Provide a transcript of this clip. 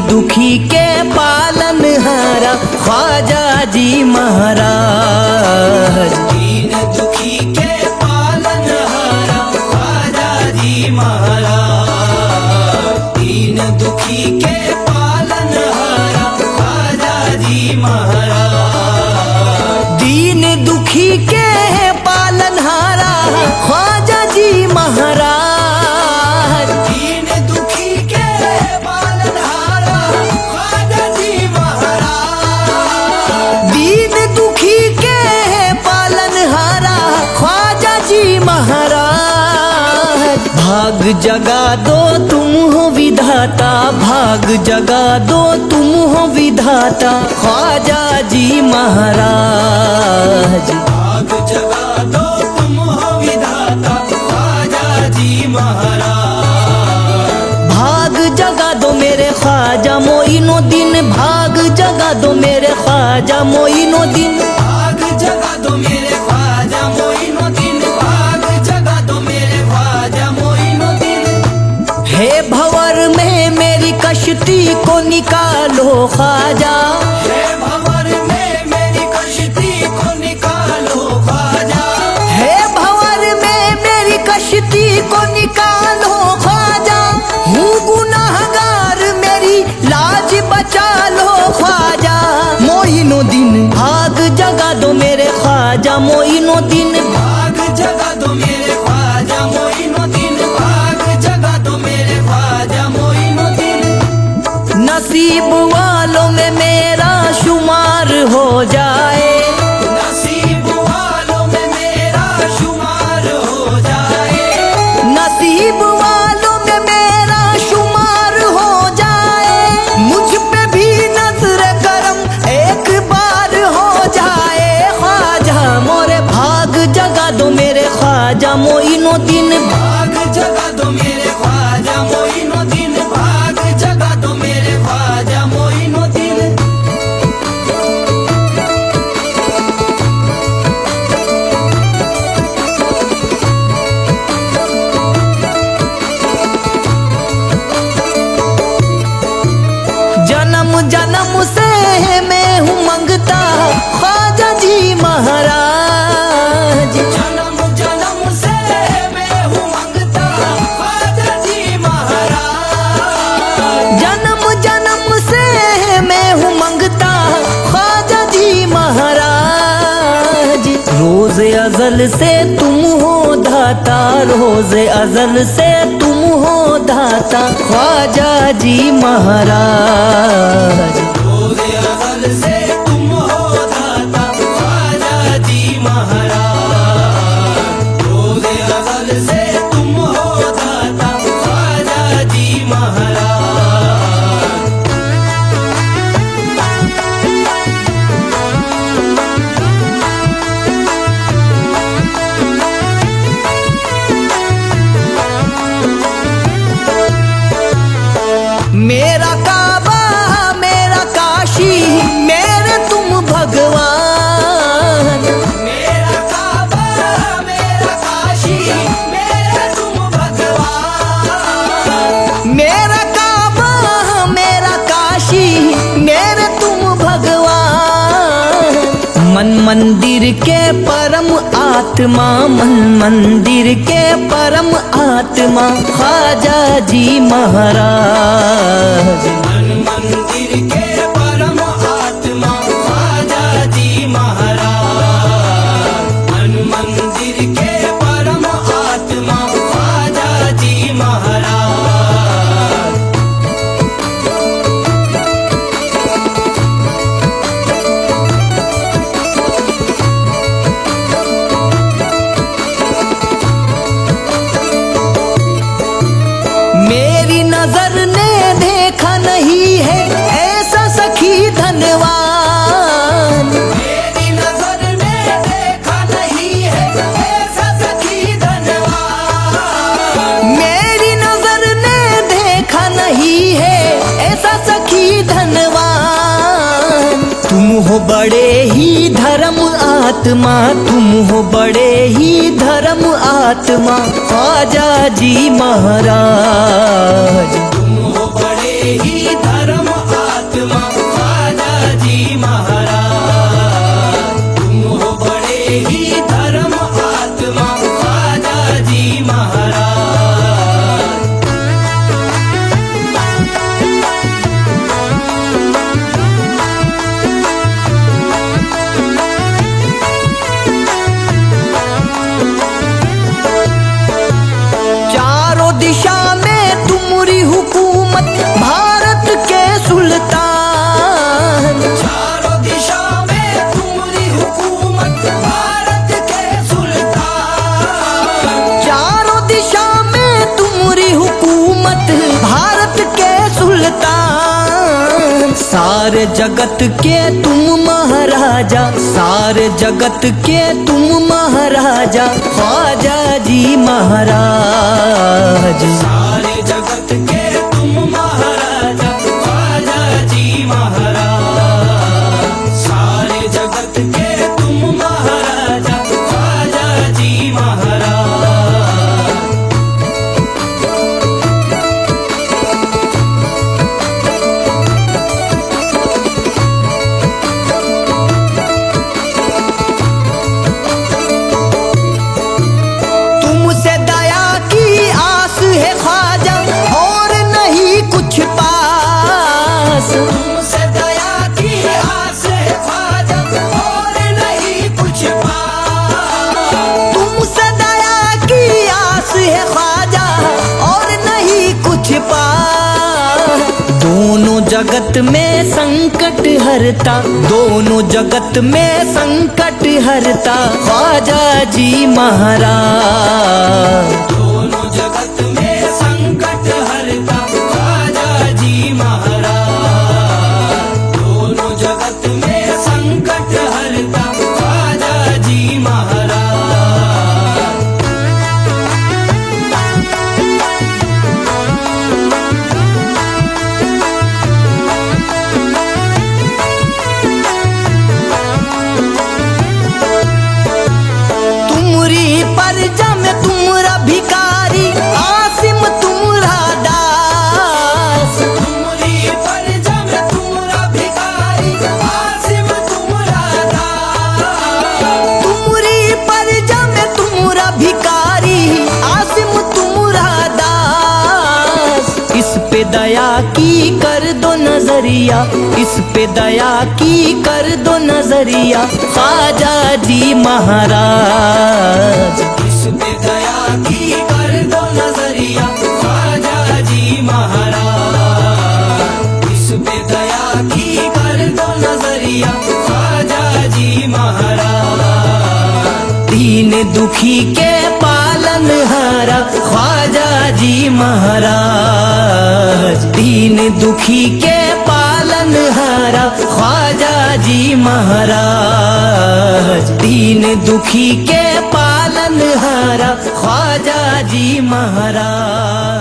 दुखी के पालनहारा ख्वाजा जी महाराज। दीन दुखी के पालनहारा ख्वाजा जी महाराज। दीन दुखी के पालनहारा ख्वाजा जी महाराज। दीन दुखी के पालनहारा ख्वाजा जी महाराज। दीन दुखी के पालनहारा ख्वाजा जी महाराज। दीन दुखी के पालनहारा ख्वाजा जी महाराज। भाग जगा दो तुम हो विधाता, भाग जगा दो तुम हो विधाता ख्वाजा जी महाराज। भाग जगा दो तुम हो विधाता ख्वाजा जी महाराज। भाग जगा दो मेरे ख्वाजा मोइनुद्दीन, भाग जगा दो मेरे ख्वाजा मोइनुद्दीन। भाग जगा दो मेरे ख्वाजा मोइनुद्दीन, भाग जगा दो मेरे ख्वाजा मोइनुद्दीन। हे भंवर में मेरी कश्ती को निकालो ख्वाजा, हे भंवर में मेरी कश्ती को निकालो ख्वाजा। हे भंवर में मेरी कश्ती को निकालो ख्वाजा। हूँ गुनाहगार मेरी लाज बचा लो ख्वाजा मोइनुद्दीन। भाग जगा दो मेरे ख्वाजा मोइनुद्दीन। भाग जगा दो मेरे ख्वाजा मोइनुद्दीन, भाग जगा दो मेरे ख्वाजा मोइनुद्दीन। नसीब वालों में मेरा शुमार हो जाए, नसीब वालों में मेरा शुमार हो जाए। नसीब वालों में मेरा शुमार हो जाए। मुझ पे भी नजर करम एक बार हो जाए ख्वाजा मोरे। भाग जगा दो मेरे ख्वाजा मोइनुद्दीन। भाग जगा दो मेरे ख्वाजा मोइनुद्दीन, भाग जगा दो मेरे ख्वाजा मोइनुद्दीन। जन्म जन्म से मैं हूँ मंगता ख्वाजा जी महाराज। जन्म जन्म से मैं हूँ मंगता ख्वाजा जी महाराज। जन्म जन्म से मैं हूँ मंगता ख्वाजा जी महाराज। रोज अजल से तुम हो दाता, रोज अजल से तुम हो दाता ख्वाजा जी महाराज। रोज़े अज़ल से तुम हो दाता ख्वाजा जी महाराज। रोज़े अज़ल से तुम हो दाता ख्वाजा जी महाराज। मेरा काबा मेरा काशी मेरे तुम भगवान। मेरा काबा मेरा काशी मेरे तुम भगवान। मेरा काबा मेरा काशी मेरे तुम भगवान। मन मंदिर के परम आत्मा, मन मंदिर के परम आत्मा ख्वाजा जी महाराज। मन मंदिर के परम आत्मा ख्वाजा जी महाराज। मन मंदिर के परम आत्मा ख्वाजा जी महाराज। मेरी नजर ने देखा नहीं है ऐसा सखी धनवान। मेरी नजर ने देखा नहीं है ऐसा सखी धनवान। मेरी नजर ने देखा नहीं है ऐसा सखी धनवान। तुम हो बड़े ही धर्म आत्मा, तुम हो बड़े ही धर्म आत्मा ख्वाजा जी महाराज। तुम हो बड़े ही धर्म सारे जगत के तुम महाराजा, सारे जगत के तुम महाराजा, ख्वाजा जी महाराज। सारे जगत के तुम महाराजा, ख्वाजा जी महाराज। सारे जगत के तुम महाराजा, ख्वाजा जी महाराज। तुमसे दया की आस है ख्वाजा, और नहीं कुछ पास। तुमसे दया की आस है ख्वाजा, और नहीं कुछ पास। तुमसे दया की आस है ख्वाजा, और नहीं कुछ पास। दोनों जगत में संकट हरता, दोनों जगत में संकट हरता, ख्वाजा जी महाराज। दोनों जगत में संकट हरता, ख्वाजा जी महाराज। दोनों जगत में संकट हरता, ख्वाजा जी महाराज। तुमरी परजा में तुमरा भिकारी, आसिम तुमरा दास। तुमरी परजा में तुमरा भिखारी, आसिम तुमरा दास। तुमरी परजा में तुमरा भिकारी, आसिम तुमरा दास। इस पे दया की कर दो नजरिया, इस पे दया की कर दो नजरिया, ख्वाजा जी महाराज। इस पे दया की कर दो नजरिया, ख्वाजा जी महाराज। इस पे दया की कर दो नजरिया, ख्वाजा जी महाराज। दीन दुखी के पालनहारा, ख्वाजा जी महाराज। दीन दुखी के पालनहारा, ख्वाजा जी महाराज। दीन दुखी के पालनहारा, ख्वाजा जी महाराज।